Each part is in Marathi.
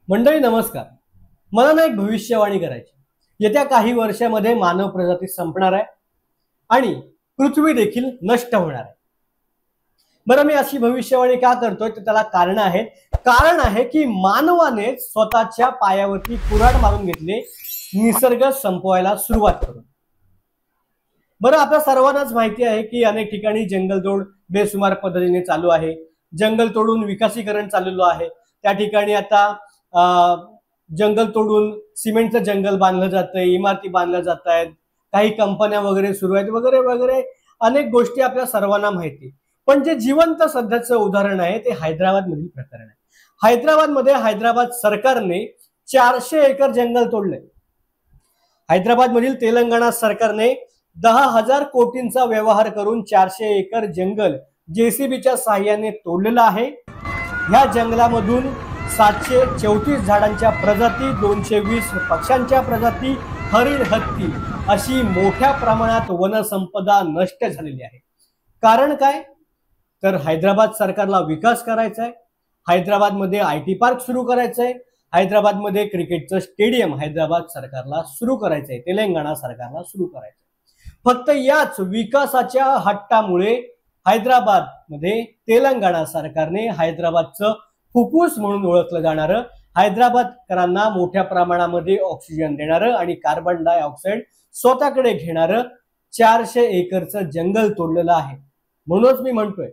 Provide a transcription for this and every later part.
मंडळी नमस्कार. मला ना एक भविष्यवाणी करायची. येत्या काही वर्षामध्ये मानव प्रजाती संपणार आहे आणि पृथ्वी देखील नष्ट होणार आहे. बरं, मी अशी भविष्यवाणी का करतोय तर त्याला कारण आहे की मानवाने स्वतःच्या पायावरती कुऱ्हाड मारून घेतले निसर्ग संपवायला सुरुवात करून. बरं, आपल्या सर्वांनाच माहिती आहे की अनेक ठिकाणी जंगलतोड बेसुमार पद्धतीने चालू आहे. जंगल तोडून विकासीकरण चाललेलं आहे. त्या ठिकाणी आता जंगल तोडून सिमेंटचं जंगल बांधलं जातंय, इमारती बांधल्या जात आहेत, काही कंपन्या वगैरे सुरू आहेत वगैरे वगैरे अनेक गोष्टी आपल्या सर्वांना माहिती. पण जे जिवंत सध्याचं उदाहरण आहे ते हैदराबाद मधील प्रकरण आहे. हैदराबाद सरकारने 400 एकर जंगल तोडले. हैदराबाद मधील तेलंगणा सरकारने 10,000 कोटींचा व्यवहार करून 400 एकर जंगल जेसीबीच्या साहाय्याने तोडलेलं आहे. ह्या जंगलामधून 734 झाडांच्या प्रजाती, 220 पक्ष्यांच्या प्रजाती, हरिण, हत्ती अशी मोठ्या प्रमाणात वनसंपदा नष्ट झालेली आहे. कारण काय? तर हैदराबाद सरकारला विकास करायचा आहे. हैदराबादमध्ये IT पार्क सुरू करायचं आहे. हैदराबादमध्ये क्रिकेटचं स्टेडियम हैदराबाद सरकारला सुरू करायचं आहे, तेलंगणा सरकारला सुरू करायचं आहे. फक्त याच विकासाच्या हट्टामुळे हैदराबादमध्ये तेलंगणा सरकारने हैदराबादचं फुफ्फुस म्हणून ओळखलं जाणारं, हैदराबादकरांना मोठ्या प्रमाणामध्ये ऑक्सिजन देणारं आणि कार्बन डायऑक्साईड स्वतःकडे घेणारं 400 एकरचं जंगल तोडलेलं आहे. म्हणूनच मी म्हणतोय,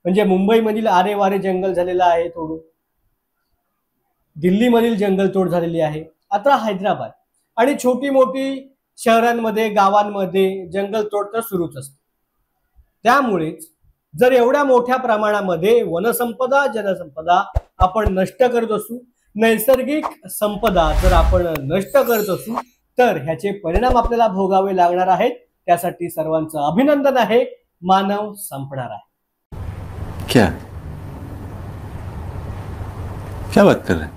म्हणजे मुंबईमधील आरेवारे जंगल झालेलं आहे तोडून, दिल्लीमधील जंगल तोड झालेली आहे, आता हैदराबाद आणि छोटी मोठी शहरांमध्ये गावांमध्ये जंगल तोड तर सुरूच असते. त्यामुळेच जर एवढ्या मोठ्या प्रमाणामध्ये वनसंपदा, जलसंपदा आपण नष्ट करत असू, नैसर्गिक संपदा जर आपण नष्ट करत असू, तर ह्याचे परिणाम आपल्याला भोगावे लागणार आहेत. त्यासाठी सर्वांचं अभिनंदन आहे. मानव संपणार आहे. क्या क्या बात कर रहे?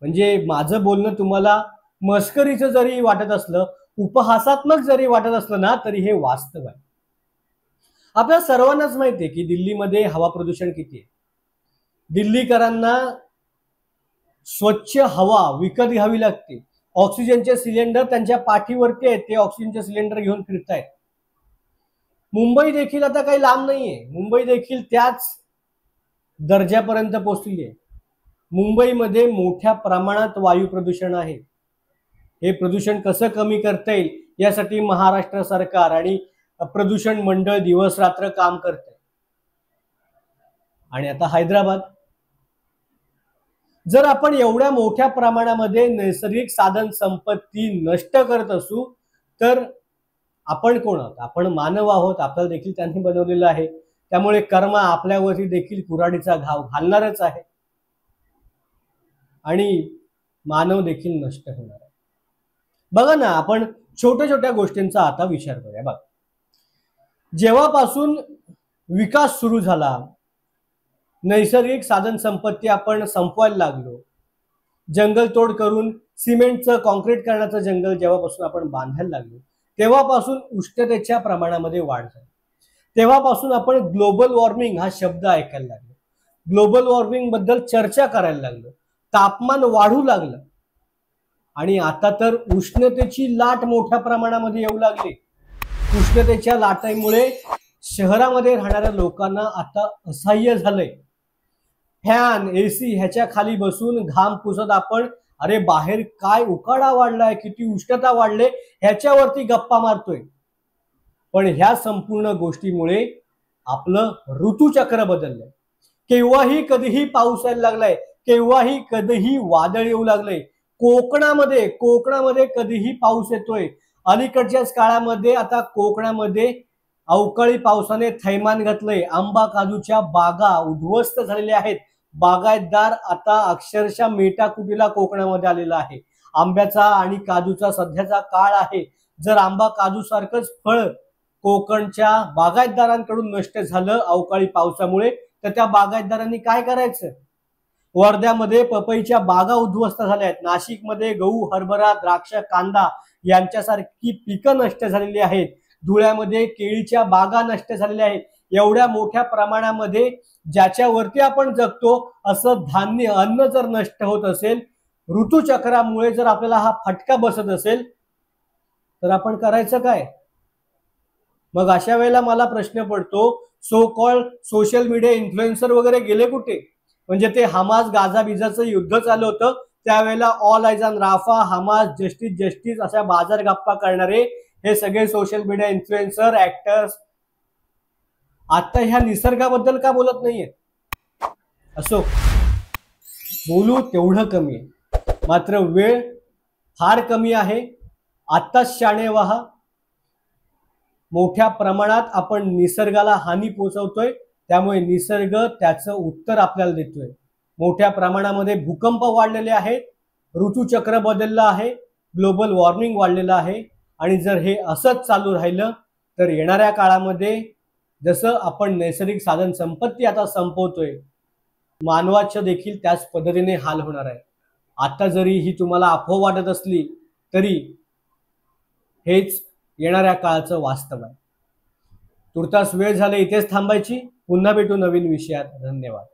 म्हणजे माझं बोलणं तुम्हाला मस्करीचं जरी वाटत असलं, उपहासात्मक जरी वाटत असलं ना, तरी हे वास्तव आहे. आपल्या सर्वांनाच माहिती आहे की दिल्लीमध्ये हवा प्रदूषण किती आहे. दिल्लीकरांना स्वच्छ हवा विकत घ्यावी लागते. ऑक्सिजनचे सिलेंडर त्यांच्या पाठीवरती आहेत, ते ऑक्सिजनचे सिलेंडर घेऊन फिरतायत. मुंबई देखील आता काही लांब नाहीये. मुंबई देखील त्याच दर्जापर्यंत पोहोचली आहे. मुंबईमध्ये मोठ्या प्रमाणात वायू प्रदूषण आहे. हे प्रदूषण कसं कमी करता येईल यासाठी महाराष्ट्र सरकार आणि प्रदूषण मंडळ दिवस रात्र काम करते. आणि आता हैदराबाद, जर आपण एवढ्या मोठ्या प्रमाणामध्ये नैसर्गिक साधन संपत्ती नष्ट करत असू, तर आपण कोण आहोत? आपण मानव आहोत. आपल्याला देखील त्यांनी बनवलेलं आहे. त्यामुळे कर्म आपल्यावरती देखील कुऱ्हाडीचा घाव घालणारच आहे आणि मानव देखील नष्ट होणार आहे. बघा ना, आपण छोट्या छोट्या गोष्टींचा आता विचार करूया. बघा, जेव्हापासून विकास सुरू झाला, नैसर्गिक साधन संपत्ती आपण संपवायला लागलो, जंगलतोड करून सिमेंटचं, कॉन्क्रीट करण्याचं जंगल जेव्हापासून आपण बांधायला लागलो, तेव्हापासून उष्णतेच्या प्रमाणामध्ये वाढ झाली. तेव्हापासून आपण ग्लोबल वॉर्मिंग हा शब्द ऐकायला लागलो. ग्लोबल वॉर्मिंग बद्दल चर्चा करायला लागलो. तापमान वाढू लागलं आणि आता तर उष्णतेची लाट मोठ्या प्रमाणामध्ये येऊ लागली. उष्णतेच्या लाटेमुळे शहरामध्ये राहणाऱ्या लोकांना आता असह्य झालंय. फॅन, AC ह्याच्या खाली बसून घाम पुसत आपण अरे बाहेर काय उकाडा वाढलाय, किती उष्णता वाढले ह्याच्यावरती गप्पा मारतोय. पण ह्या संपूर्ण गोष्टीमुळे आपलं ऋतुचक्र बदललंय. केव्हाही कधीही पाऊस यायला लागलाय, केव्हाही कधीही वादळ येऊ लागलंय. कोकणामध्ये कधीही पाऊस येतोय. अलीकडच्याच काळामध्ये आता कोकणामध्ये अवकाळी पावसाने थैमान घातलंय. आंबा काजूच्या बागा उद्ध्वस्त झालेल्या आहेत. बागायतदार आता अक्षरशः मेटाकुटीला कोकणामध्ये आलेला आहे. आंब्याचा आणि काजूचा सध्याचा काळ आहे. जर आंबा काजू सारखंच फळ कोकणच्या बागायतदारांकडून नष्ट झालं अवकाळी पावसामुळे, तर त्या बागायतदारांनी काय करायचं? वर्ध्यामध्ये पपईच्या बागा उद्ध्वस्त झाल्या आहेत. नाशिकमध्ये गहू, हरभरा, द्राक्ष, कांदा यांच्यासारखी पिकं नष्ट झालेली आहेत. धुळ्यामध्ये केळीच्या बागा नष्ट झालेल्या आहेत. एवढ्या मोठ्या प्रमाणामध्ये ज्याच्यावरती आपण जगतो असं धान्य अन्न जर नष्ट होत असेल, ऋतुचक्रामुळे जर आपल्याला हा फटका बसत असेल, तर आपण करायचं काय? मग अशा वेळेला मला प्रश्न पडतो, so called social media influencer वगैरे गेले कुठे? म्हणजे ते हमास गाझा बिझाचं युद्ध चालू होतं त्यावेळेला all eyes on Rafah, Hamas, justice justice अशा बाजार गप्पा करणारे हे सगळे सोशल मीडिया इन्फ्लुएन्सर, ऍक्टर्स आता ह्या निसर्गाबद्दल का बोलत नाहीये? असो, बोलू तेवढं कमी आहे, मात्र वेळ फार कमी आहे. आत्ताच शाणे व्हा. मोठ्या प्रमाणात आपण निसर्गाला हानी पोहोचवतोय, त्यामुळे निसर्ग त्याचं उत्तर आपल्याला देतोय. मोठ्या प्रमाणामध्ये भूकंप वाढलेले आहेत, ऋतुचक्र बदललं आहे, ग्लोबल वॉर्मिंग वाढलेलं आहे. आणि जर हे असंच चालू राहिलं तर येणाऱ्या काळामध्ये जसं आपण नैसर्गिक साधन संपत्ती आता संपवतोय, मानवाच्या देखील त्याच पद्धतीने हाल होणार आहे. आता जरी ही तुम्हाला अफवा वाटत असली तरी हेच येणाऱ्या काळाचं वास्तव आहे. तुर्तास वेळ झाले इथेच थांबायची. पुन्हा भेटू नवीन विषयात. धन्यवाद.